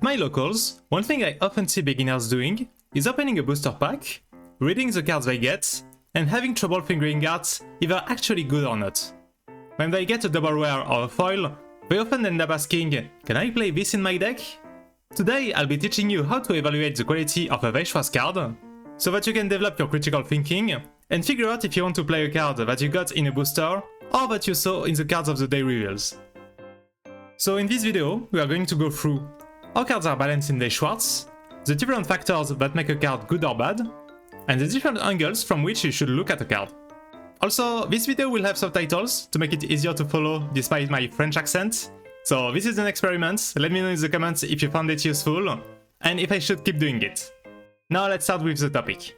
At my locals, one thing I often see beginners doing is opening a booster pack, reading the cards they get, and having trouble figuring out if they're actually good or not. When they get a double rare or a foil, they often end up asking, can I play this in my deck? Today I'll be teaching you how to evaluate the quality of a Weiss Schwarz card, so that you can develop your critical thinking and figure out if you want to play a card that you got in a booster or that you saw in the cards of the day reveals. So in this video, we are going to go through how cards are balanced in Weiss Schwarz, the different factors that make a card good or bad, and the different angles from which you should look at a card. Also, this video will have subtitles to make it easier to follow despite my French accent. So this is an experiment, let me know in the comments if you found it useful, and if I should keep doing it. Now let's start with the topic.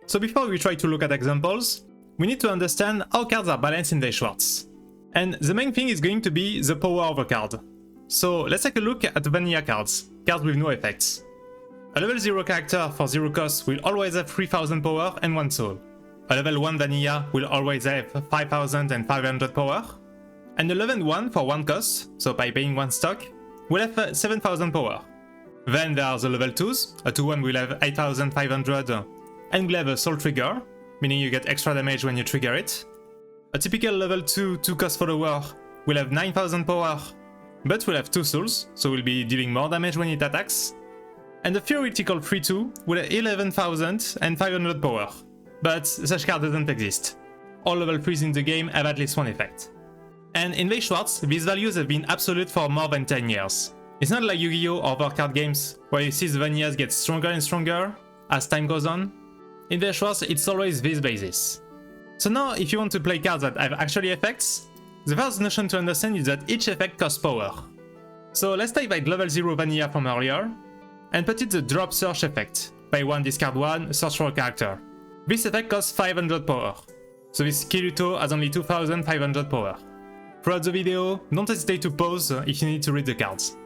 So before we try to look at examples, we need to understand how cards are balanced in Weiss Schwarz. And the main thing is going to be the power of a card. So let's take a look at vanilla cards, cards with no effects. A level 0 character for 0 cost will always have 3000 power and 1 soul. A level 1 vanilla will always have 5500 power. And a level 1 for 1 cost, so by paying 1 stock, will have 7000 power. Then there are the level 2s, a 2-1 will have 8500 and will have a soul trigger, meaning you get extra damage when you trigger it. A typical level 2 2-cost follower will have 9000 power, but will have 2 souls, so will be dealing more damage when it attacks. And the theoretical 3-2 will have 11500 power, but such card doesn't exist. All level 3s in the game have at least one effect. And in Weiss Schwarz, these values have been absolute for more than 10 years. It's not like Yu-Gi-Oh! Or other card games, where you see the vanillas get stronger and stronger as time goes on. In Weiss Schwarz, it's always this basis. So now, if you want to play cards that have actually effects, the first notion to understand is that each effect costs power. So let's take that level 0 vanilla from earlier, and put it the drop search effect. Pay 1, discard 1, search for a character. This effect costs 500 power. So this Kiruto has only 2500 power. Throughout the video, don't hesitate to pause if you need to read the cards.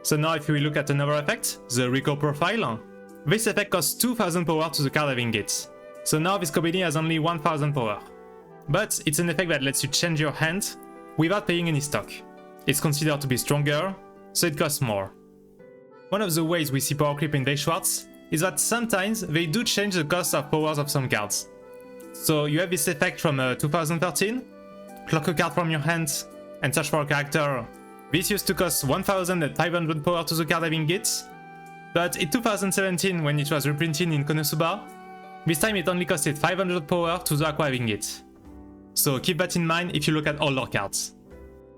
So now if we look at another effect, the Recall Profile, this effect costs 2000 power to the card having it. So now this Kobeni has only 1000 power. But it's an effect that lets you change your hand without paying any stock. It's considered to be stronger, so it costs more. One of the ways we see power creep in Weiss Schwarz is that sometimes they do change the cost of powers of some cards. So you have this effect from 2013, clock a card from your hand and search for a character. This used to cost 1500 power to the card having it, but in 2017 when it was reprinted in Konosuba, this time it only costed 500 power to the Aqua having it. So keep that in mind if you look at older cards.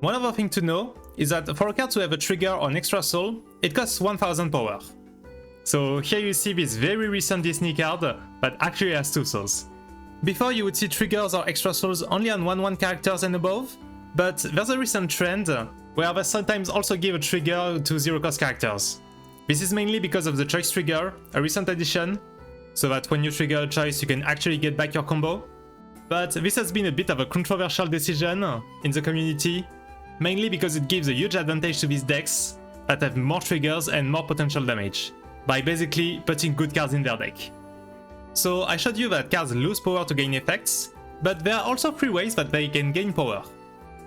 One other thing to know is that for a card to have a trigger or an extra soul, it costs 1000 power. So here you see this very recent Disney card that actually has 2 souls. Before you would see triggers or extra souls only on 1/1 characters and above, but there's a recent trend where they sometimes also give a trigger to 0-cost characters. This is mainly because of the choice trigger, a recent addition, so that when you trigger a choice you can actually get back your combo. But this has been a bit of a controversial decision in the community, mainly because it gives a huge advantage to these decks that have more triggers and more potential damage, by basically putting good cards in their deck. So I showed you that cards lose power to gain effects, but there are also 3 ways that they can gain power.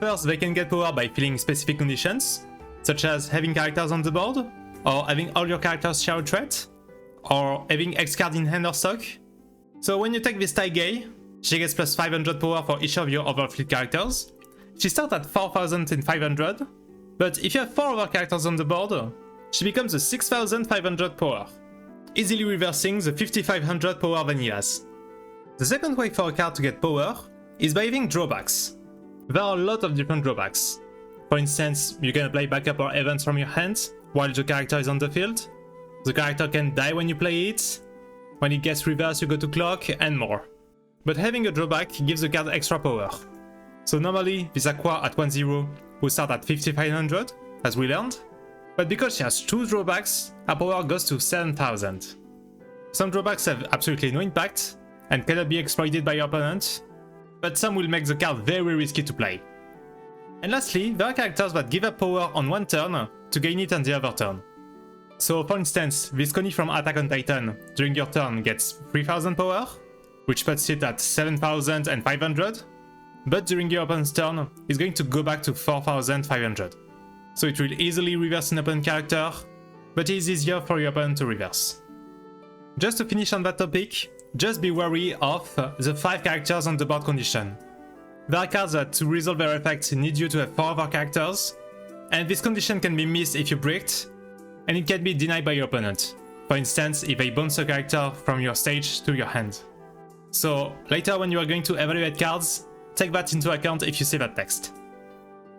First, they can get power by filling specific conditions, such as having characters on the board, or having all your characters share a trait, or having X card in hand or stock. So when you take this Taigei, she gets plus 500 power for each of your overfilled characters. She starts at 4500, but if you have 4 other characters on the board, she becomes a 6500 power, easily reversing the 5500 power vanillas. The second way for a card to get power is by having drawbacks. There are a lot of different drawbacks. For instance, you can apply backup or events from your hand while the character is on the field. The character can die when you play it. When it gets reversed you go to clock, and more. But having a drawback gives the card extra power. So normally this Aqua at 1-0 will start at 5500, as we learned. But because she has 2 drawbacks, her power goes to 7000. Some drawbacks have absolutely no impact and cannot be exploited by your opponent, but some will make the card very risky to play. And lastly, there are characters that give up power on one turn to gain it on the other turn. So for instance, Visconi from Attack on Titan during your turn gets 3000 power, which puts it at 7500, but during your opponent's turn, it's going to go back to 4500. So it will easily reverse an opponent character, but it is easier for your opponent to reverse. Just to finish on that topic, just be wary of the 5 characters on the board condition. There are cards that to resolve their effects need you to have 4 other characters, and this condition can be missed if you bricked, and it can be denied by your opponent. For instance, if they bounce a character from your stage to your hand. So later when you are going to evaluate cards, take that into account if you see that text.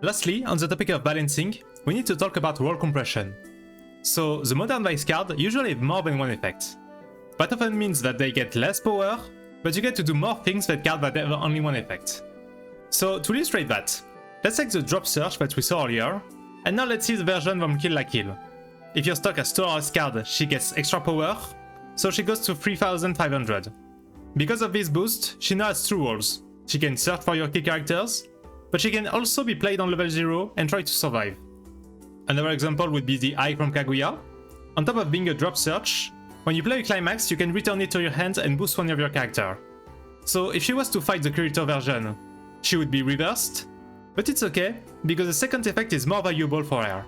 Lastly, on the topic of balancing, we need to talk about role compression. So the modern Weiss card usually have more than one effect. That often means that they get less power, but you get to do more things than cards that have only one effect. So to illustrate that, let's take the drop search that we saw earlier, and now let's see the version from Kill La Kill. If your stock a Storehouse card, she gets extra power, so she goes to 3500. Because of this boost, she now has 2 roles. She can search for your key characters, but she can also be played on level 0 and try to survive. Another example would be the Eye from Kaguya. On top of being a drop search, when you play a climax, you can return it to your hand and boost one of your character. So if she was to fight the Kirito version, she would be reversed, but it's okay, because the second effect is more valuable for her.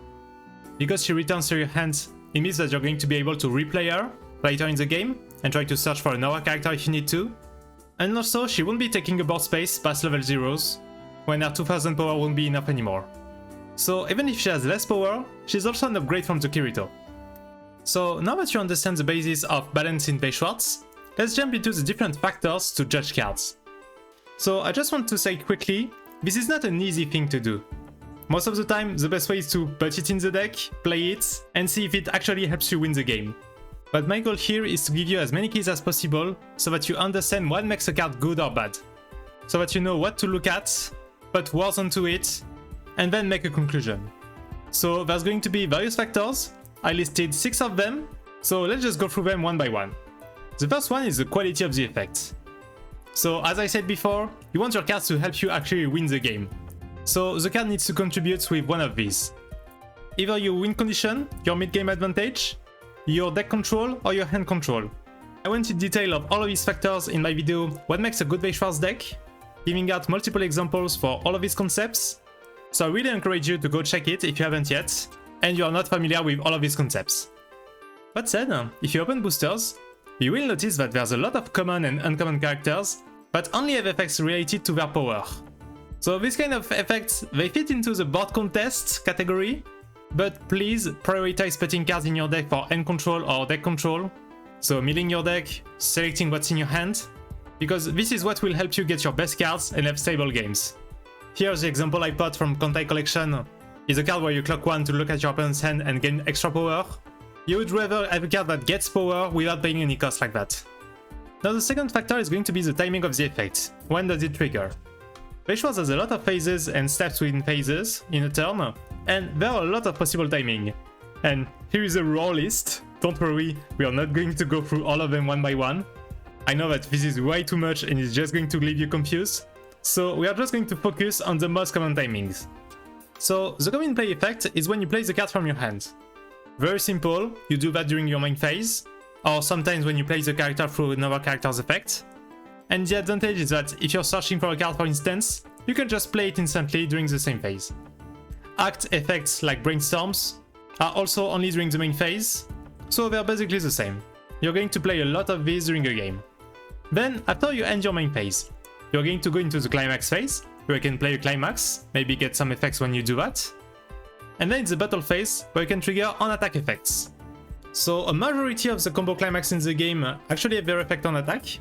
Because she returns to your hand, it means that you're going to be able to replay her later in the game and try to search for another character if you need to. And also, she won't be taking a board space past level 0s, when her 2000 power won't be enough anymore. So even if she has less power, she's also an upgrade from the Kirito. So now that you understand the basis of balance in Weiss Schwarz, let's jump into the different factors to judge cards. So I just want to say quickly, this is not an easy thing to do. Most of the time, the best way is to put it in the deck, play it, and see if it actually helps you win the game. But my goal here is to give you as many keys as possible, so that you understand what makes a card good or bad. So that you know what to look at, put words onto it, and then make a conclusion. So there's going to be various factors. I listed 6 of them, so let's just go through them one by one. The first one is the quality of the effect. So as I said before, you want your cards to help you actually win the game. So the card needs to contribute with one of these. Either your win condition, your mid-game advantage, your deck control, or your hand control. I went in detail of all of these factors in my video What Makes a Good Weiss Schwarz Deck, giving out multiple examples for all of these concepts. So I really encourage you to go check it if you haven't yet, and you are not familiar with all of these concepts. That said, if you open boosters, you will notice that there's a lot of common and uncommon characters that only have effects related to their power. So this kind of effects, they fit into the board contest category, but please prioritize putting cards in your deck for hand control or deck control. So milling your deck, selecting what's in your hand, because this is what will help you get your best cards and have stable games. Here's the example I put from Kontai Collection. Is a card where you clock 1 to look at your opponent's hand and gain extra power. You would rather have a card that gets power without paying any cost like that. Now the second factor is going to be the timing of the effect. When does it trigger? Weiss Schwarz has a lot of phases and steps within phases in a turn, and there are a lot of possible timing. And here is a raw list. Don't worry, we are not going to go through all of them one by one. I know that this is way too much and it's just going to leave you confused, so we are just going to focus on the most common timings. So the common play effect is when you play the card from your hand. Very simple, you do that during your main phase, or sometimes when you play the character through another character's effect. And the advantage is that if you're searching for a card for instance, you can just play it instantly during the same phase. Act effects like brainstorms are also only during the main phase, so they're basically the same. You're going to play a lot of these during a game. Then, after you end your main phase, you're going to go into the climax phase, where you can play a climax, maybe get some effects when you do that. And then it's the battle phase, where you can trigger on-attack effects. So a majority of the combo climax in the game actually have their effect on attack.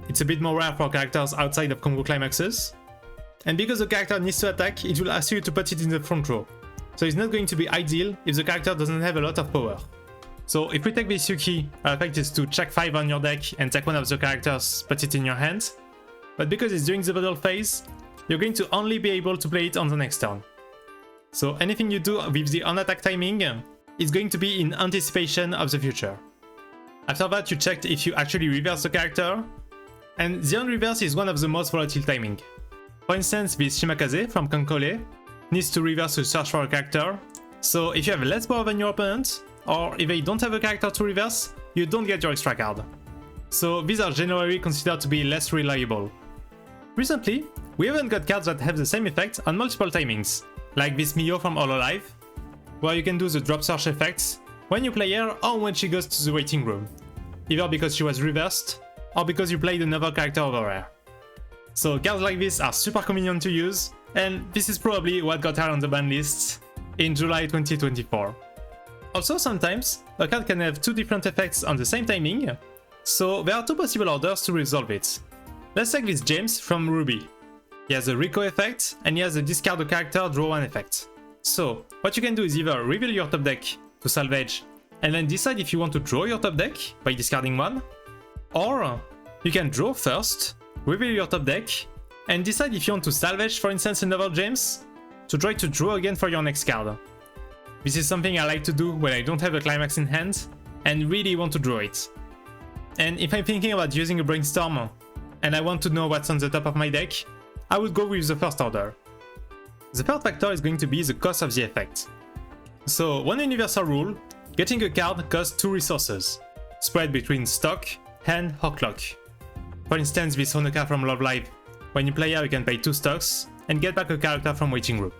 It's a bit more rare for characters outside of combo climaxes. And because the character needs to attack, it will ask you to put it in the front row. So it's not going to be ideal if the character doesn't have a lot of power. So if we take this Yuki, our effect is to check 5 on your deck and take one of the characters, put it in your hand. But because it's during the battle phase, you're going to only be able to play it on the next turn. So anything you do with the on-attack timing is going to be in anticipation of the future. After that, you checked if you actually reverse the character, and the on-reverse is one of the most volatile timing. For instance, this Shimakaze from Kankole needs to reverse to search for a character, so if you have less power than your opponent, or if they don't have a character to reverse, you don't get your extra card. So these are generally considered to be less reliable. Recently, we even got cards that have the same effect on multiple timings, like this Mio from Hololive, where you can do the drop search effects, when you play her or when she goes to the waiting room, either because she was reversed or because you played another character over her. So cards like this are super convenient to use, and this is probably what got her on the ban list in July 2024. Also, sometimes a card can have two different effects on the same timing, so there are two possible orders to resolve it. Let's take this James from Ruby. He has a Rico effect, and he has a discard a character, draw one effect. So, what you can do is either reveal your top deck to salvage, and then decide if you want to draw your top deck by discarding one, or you can draw first, reveal your top deck, and decide if you want to salvage, for instance, another James, to try to draw again for your next card. This is something I like to do when I don't have a climax in hand, and really want to draw it. And if I'm thinking about using a brainstorm, and I want to know what's on the top of my deck, I would go with the first order. The third factor is going to be the cost of the effect. So, one universal rule, getting a card costs 2 resources, spread between stock, hand, or clock. For instance, this Honoka from Love Live. When you play her, you can pay 2 stocks, and get back a character from waiting room.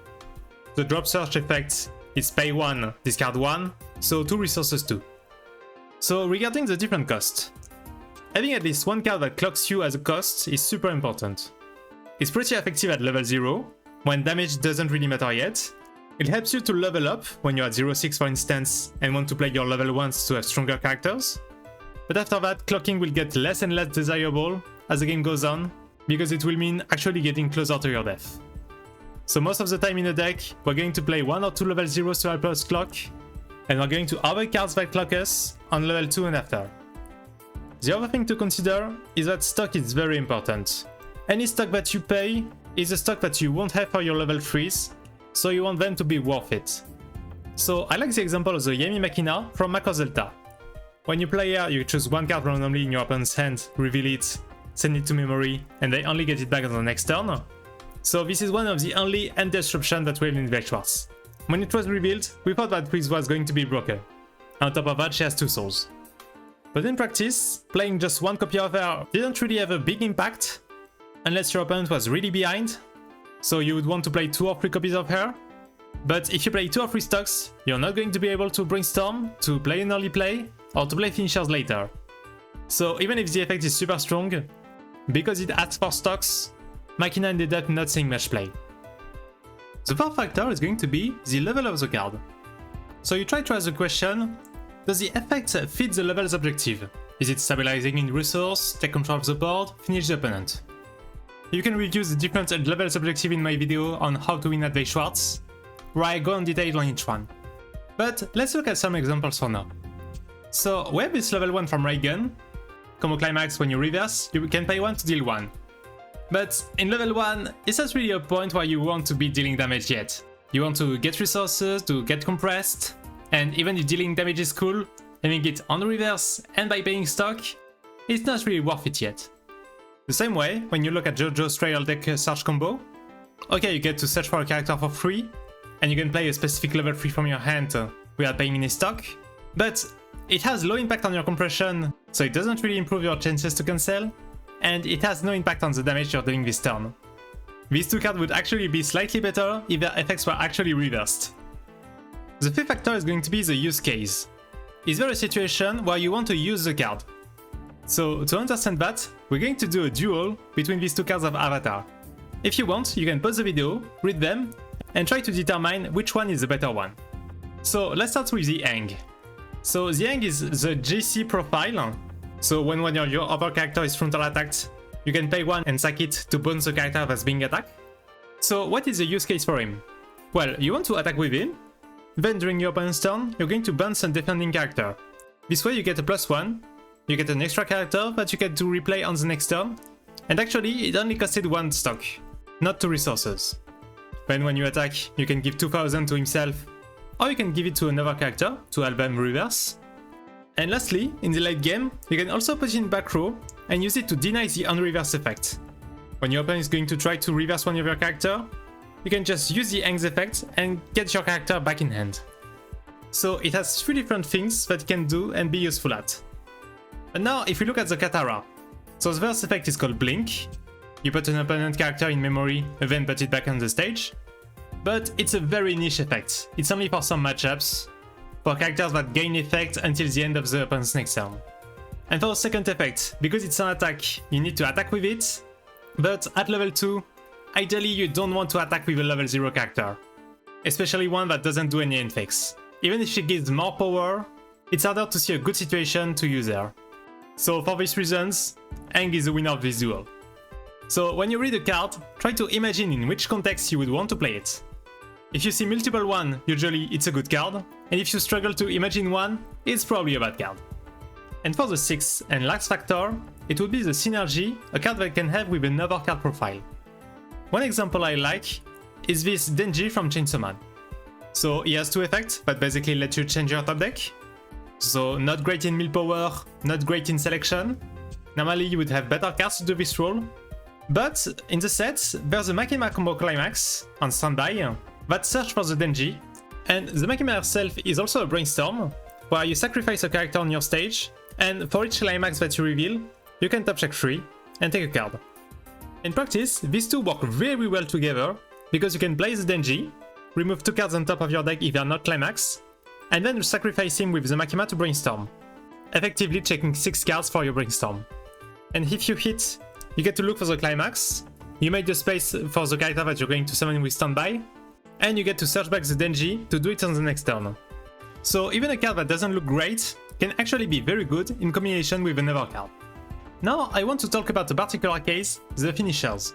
The drop search effect is pay 1, discard 1, so 2 resources too. So regarding the different costs, having at least one card that clocks you as a cost is super important. It's pretty effective at level 0, when damage doesn't really matter yet. It helps you to level up when you're at 0.6 for instance, and want to play your level 1s to have stronger characters. But after that, clocking will get less and less desirable as the game goes on, because it will mean actually getting closer to your death. So most of the time in a deck, we're going to play 1 or 2 level 0s to help us clock, and we're going to avoid cards that clock us on level 2 and after. The other thing to consider is that stock is very important. Any stock that you pay is a stock that you won't have for your level 3s, so you want them to be worth it. So I like the example of the Yami Machina from Macro Zelda. When you play her, you choose one card randomly in your opponent's hand, reveal it, send it to memory, and they only get it back on the next turn. So this is one of the only end disruption that we have in Weiss Schwarz. When it was revealed, we thought that this was going to be broken. On top of that, she has 2 souls. But in practice, playing just one copy of her didn't really have a big impact, unless your opponent was really behind, so you would want to play 2 or 3 copies of her. But if you play 2 or 3 stocks, you're not going to be able to brainstorm, to play an early play, or to play finishers later. So even if the effect is super strong, because it adds 4 stocks, Machina ended up not seeing much play. The fourth factor is going to be the level of the card. So you try to ask the question, does the effect fit the level's objective? Is it stabilizing in resource, take control of the board, finish the opponent? You can review the different levels objective in my video on how to win at Weiss Schwarz, where I go in detail on each one. But let's look at some examples for now. So we have this level 1 from Ray Gun. Combo climax, when you reverse, you can pay 1 to deal 1. But in level 1, it's not really a point where you want to be dealing damage yet. You want to get resources, to get compressed, and even if dealing damage is cool, having it on the reverse and by paying stock, it's not really worth it yet. The same way, when you look at JoJo's Trail Deck Search combo, okay, you get to search for a character for free, and you can play a specific level 3 from your hand without paying any stock, but it has low impact on your compression, so it doesn't really improve your chances to cancel, and it has no impact on the damage you're doing this turn. These 2 cards would actually be slightly better if their effects were actually reversed. The fifth factor is going to be the use case. Is there a situation where you want to use the card? So to understand that, we're going to do a duel between these 2 cards of Avatar. If you want, you can pause the video, read them, and try to determine which one is the better one. So let's start with the Aang. So the Aang is the GC profile. So when one of your other character is frontal attacked, you can pay 1 and sack it to bounce the character that's being attacked. So what is the use case for him? Well, you want to attack with him, then during your opponent's turn, you're going to bounce a defending character. This way you get a +1, you get an extra character that you get to replay on the next turn, and actually it only costed 1 stock, not 2 resources. Then when you attack, you can give 2000 to himself, or you can give it to another character to help them reverse. And lastly, in the late game, you can also put it in back row and use it to deny the unreverse effect. When your opponent is going to try to reverse one of your character, you can just use the Aang's effect and get your character back in hand. So it has 3 different things that it can do and be useful at. And now if we look at the Katara, so the first effect is called Blink. You put an opponent character in memory and then put it back on the stage. But it's a very niche effect, it's only for some matchups. for characters that gain effect until the end of the opponent's next turn. And for the second effect, because it's an attack, you need to attack with it, but at level 2, ideally you don't want to attack with a level 0 character, especially one that doesn't do any infects. Even if she gives more power, it's harder to see a good situation to use her. So for these reasons, Aang is the winner of this duel. So when you read a card, try to imagine in which context you would want to play it. If you see multiple one, usually it's a good card, and if you struggle to imagine one, it's probably a bad card. And for the sixth and last factor, it would be the synergy a card that can have with another card profile. One example I like is this Denji from Chainsaw Man. So he has two effects that basically let you change your top deck. So not great in power, not great in selection. Normally you would have better cards to do this role. But in the set, there's a Makima combo climax on standby that search for the Denji, and the Makima herself is also a brainstorm, where you sacrifice a character on your stage, and for each climax that you reveal, you can top check 3 and take a card. In practice, these two work very well together, because you can play the Denji, remove 2 cards on top of your deck if they are not climax, and then sacrifice him with the Makima to brainstorm, effectively checking 6 cards for your brainstorm. And if you hit, you get to look for the climax, you make the space for the character that you're going to summon with standby, and you get to search back the Denji to do it on the next turn. So even a card that doesn't look great can actually be very good in combination with another card. Now I want to talk about a particular case, the finishers.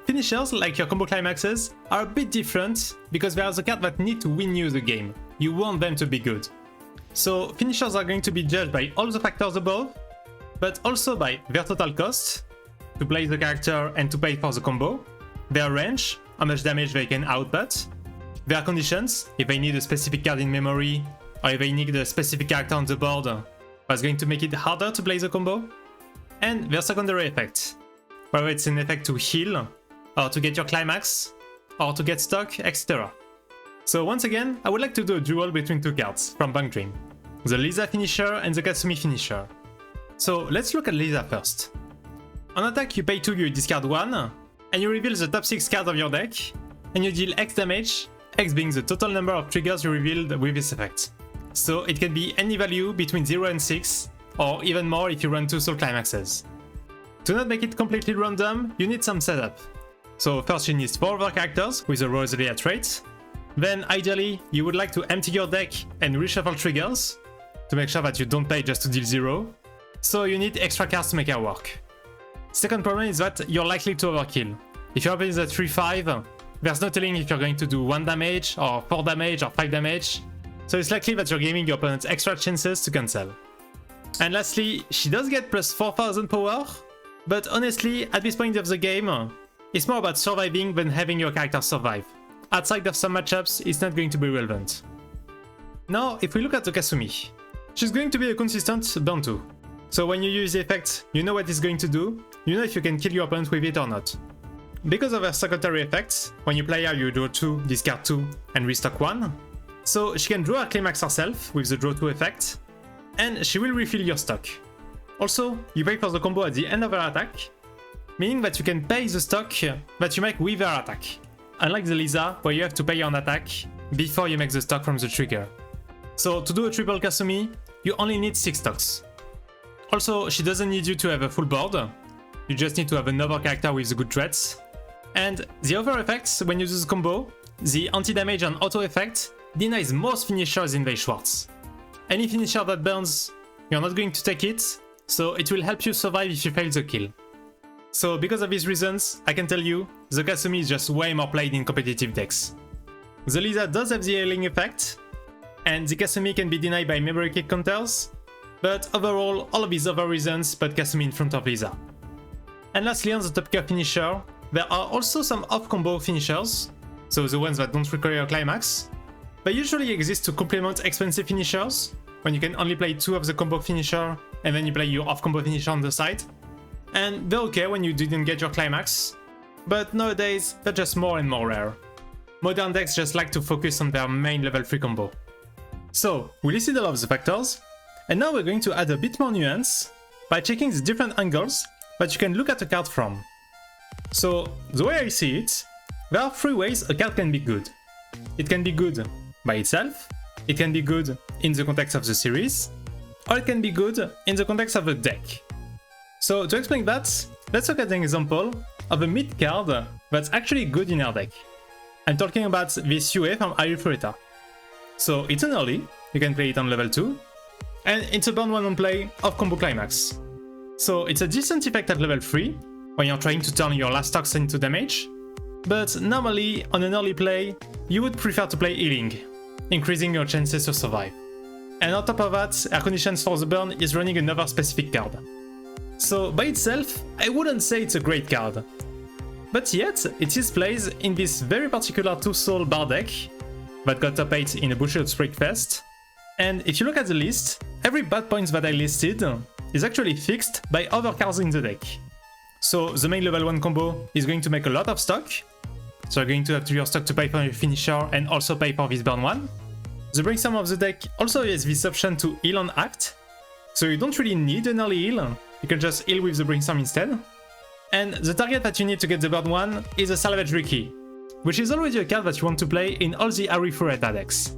Finishers, like your combo climaxes, are a bit different because they are the cards that need to win you the game. You want them to be good. So finishers are going to be judged by all the factors above, but also by their total cost, to play the character and to pay for the combo, their range, how much damage they can output, their conditions, if they need a specific card in memory, or if they need a specific character on the board that's going to make it harder to play the combo, and their secondary effect, whether it's an effect to heal, or to get your climax, or to get stuck, etc. So once again, I would like to do a duel between 2 cards from Bank Dream, the Lisa finisher and the Kasumi finisher. So let's look at Lisa first. On attack, you pay 2, you discard 1, and you reveal the top 6 cards of your deck, and you deal X damage, X being the total number of triggers you revealed with this effect. So it can be any value between 0 and 6, or even more if you run 2 soul climaxes. To not make it completely random, you need some setup. So first you need 4 other characters with a Rosalia trait. Then ideally, you would like to empty your deck and reshuffle triggers, to make sure that you don't pay just to deal 0. So you need extra cards to make it work. Second problem is that you're likely to overkill. If you're playing the 3-5, there's no telling if you're going to do 1 damage, or 4 damage, or 5 damage, so it's likely that you're giving your opponent extra chances to cancel. And lastly, she does get plus 4000 power, but honestly, at this point of the game, it's more about surviving than having your character survive. Outside of some matchups, it's not going to be relevant. Now, if we look at the Kasumi, she's going to be a consistent burn 2. So when you use the effect, you know what it's going to do, you know if you can kill your opponent with it or not. Because of her secondary effects, when you play her you draw 2, discard 2, and restock 1. So she can draw a climax herself with the draw 2 effect, and she will refill your stock. Also, you pay for the combo at the end of her attack, meaning that you can pay the stock that you make with her attack. Unlike the Lisa, where you have to pay an attack before you make the stock from the trigger. So to do a triple Kasumi, you only need 6 stocks. Also, she doesn't need you to have a full board, you just need to have another character with the good threats. And the other effects, when you do the combo, the anti-damage and auto effect denies most finishers in Weiss Schwarz. Any finisher that burns, you're not going to take it, so it will help you survive if you fail the kill. So because of these reasons, I can tell you, the Kasumi is just way more played in competitive decks. The Lisa does have the healing effect, and the Kasumi can be denied by memory kick counters, but overall, all of these other reasons put Kasumi in front of Lisa. And lastly, on the top tier finisher, there are also some off-combo finishers, so the ones that don't require a climax. They usually exist to complement expensive finishers, when you can only play 2 of the combo finisher, and then you play your off-combo finisher on the side. And they're okay when you didn't get your climax, but nowadays, they're just more and more rare. Modern decks just like to focus on their main level 3 combo. So, we listed all of the factors, and now we're going to add a bit more nuance by checking the different angles that you can look at a card from. So, the way I see it, there are 3 ways a card can be good. It can be good by itself, it can be good in the context of the series, or it can be good in the context of the deck. So to explain that, let's look at an example of a mid card that's actually good in our deck. I'm talking about this UA from Arifureta. So it's an early, you can play it on level 2, and it's a burn 1 on play of Combo Climax. So it's a decent effect at level 3, when you're trying to turn your last stocks into damage, but normally on an early play, you would prefer to play healing, increasing your chances to survive. And on top of that, Air Conditions for the Burn is running another specific card. So by itself, I wouldn't say it's a great card. But yet, it is plays in this very particular 2-soul bar deck that got top 8 in a Bushido Springfest. And if you look at the list, every bad points that I listed is actually fixed by other cards in the deck. So the main level 1 combo is going to make a lot of stock. So you're going to have to your stock to pay for your finisher and also pay for this burn 1. The Brainstorm of the deck also has this option to heal on act. So you don't really need an early heal, you can just heal with the Brainstorm instead. And the target that you need to get the burn 1 is a Salvage Ricky, which is already a card that you want to play in all the Arifureta decks.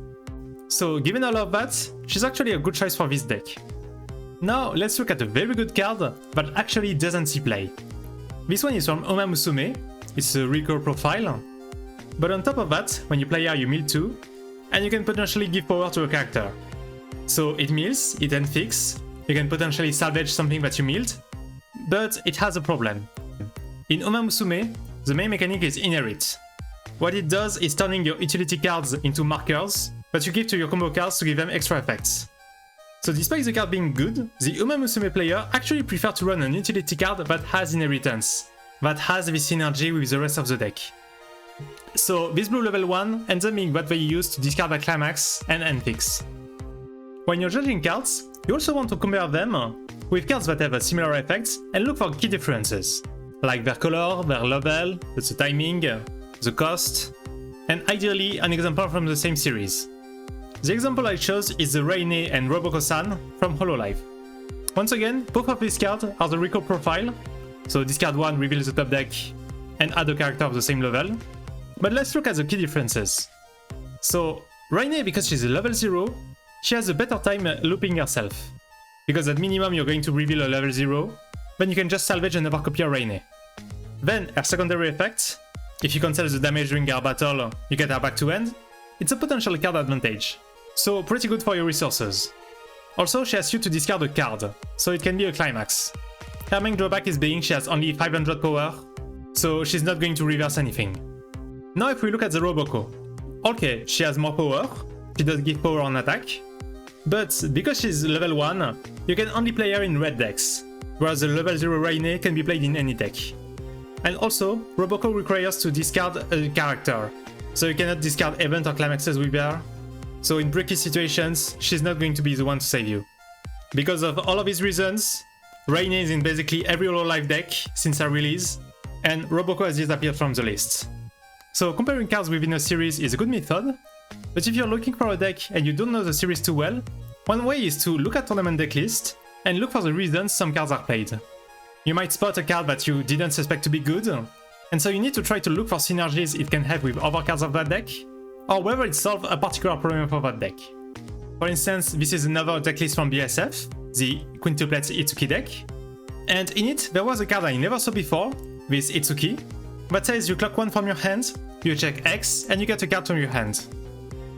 So given all of that, she's actually a good choice for this deck. Now let's look at a very good card that actually doesn't see play. This one is from Oma Musume, it's a recall profile. But on top of that, when you play her you mill 2, and you can potentially give power to a character. So it mills, it unfix, you can potentially salvage something that you milled, but it has a problem. In Oma Musume, the main mechanic is Inherit. What it does is turning your utility cards into markers that you give to your combo cards to give them extra effects. So despite the card being good, the Oma Musume player actually prefer to run an utility card that has Inheritance, that has this synergy with the rest of the deck. So this blue level 1 ends up being what they use to discard a Climax and Unfix. When you're judging cards, you also want to compare them with cards that have a similar effects and look for key differences, like their color, their level, the timing, the cost, and ideally an example from the same series. The example I chose is the Reine and Roboko-san from Hololive. Once again, both of these cards are the recall profile, so discard 1 reveals the top deck and add a character of the same level. But let's look at the key differences. So, Reine, because she's a level 0, she has a better time looping herself. Because at minimum you're going to reveal a level 0, then you can just salvage another copy of Reine. Then, her secondary effect, if you cancel the damage during her battle, you get her back to end, it's a potential card advantage. So pretty good for your resources. Also, she asks you to discard a card, so it can be a Climax. Her main drawback is being she has only 500 power, so she's not going to reverse anything. Now if we look at the Roboko, okay, she has more power, she does give power on attack, but because she's level 1, you can only play her in red decks, whereas the level 0 Reine can be played in any deck. And also, Roboko requires to discard a character, so you cannot discard event or climaxes with her, so in bricky situations, she's not going to be the one to save you. Because of all of these reasons, Reine is in basically every Hololive deck since her release, and Roboko has disappeared from the list. So comparing cards within a series is a good method, but if you're looking for a deck and you don't know the series too well, one way is to look at tournament deck list and look for the reasons some cards are played. You might spot a card that you didn't suspect to be good, and so you need to try to look for synergies it can have with other cards of that deck, or whether it solves a particular problem for that deck. For instance, this is another deck list from BSF, the Quintuplets Itsuki deck, and in it there was a card I never saw before, this Itsuki, that says you clock 1 from your hand, you check X, and you get a card from your hand.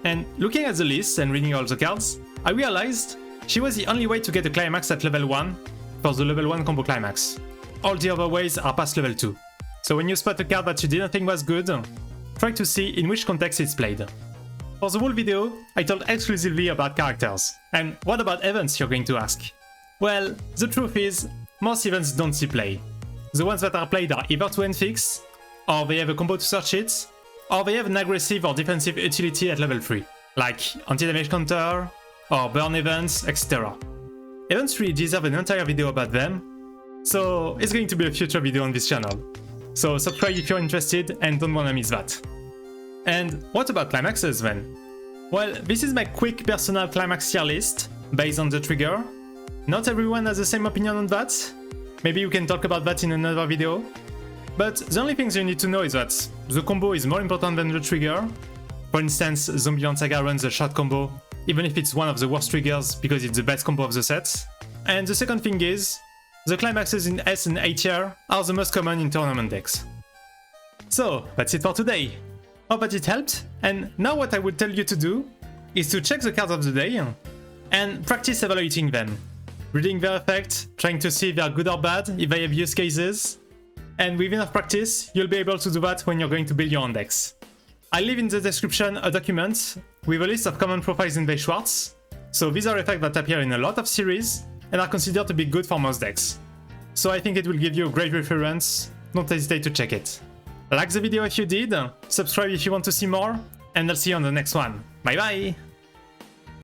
And looking at the list and reading all the cards, I realized she was the only way to get a Climax at level 1 for the level 1 combo Climax. All the other ways are past level 2. So when you spot a card that you didn't think was good, try to see in which context it's played. For the whole video, I told exclusively about characters. And what about events, you're going to ask? Well, the truth is, most events don't see play. The ones that are played are either to N-Fix, or they have a combo to search it, or they have an aggressive or defensive utility at level 3, like anti-damage counter, or burn events, etc. Events really deserve an entire video about them, so it's going to be a future video on this channel. So subscribe if you're interested and don't wanna miss that. And what about climaxes then? Well, this is my quick personal climax tier list, based on the trigger. Not everyone has the same opinion on that. Maybe we can talk about that in another video. But the only things you need to know is that the combo is more important than the trigger. For instance, Zombieland Saga runs a shot combo even if it's one of the worst triggers because it's the best combo of the set. And the second thing is, the climaxes in S and A tier are the most common in tournament decks. So, that's it for today. Hope that it helped, and now what I would tell you to do is to check the cards of the day and practice evaluating them. Reading their effect, trying to see if they are good or bad, if they have use cases, and with enough practice, you'll be able to do that when you're going to build your own decks. I'll leave in the description a document with a list of common profiles in Weiss Schwarz, so these are effects that appear in a lot of series and are considered to be good for most decks. So I think it will give you a great reference, don't hesitate to check it. Like the video if you did, subscribe if you want to see more, and I'll see you on the next one. Bye bye!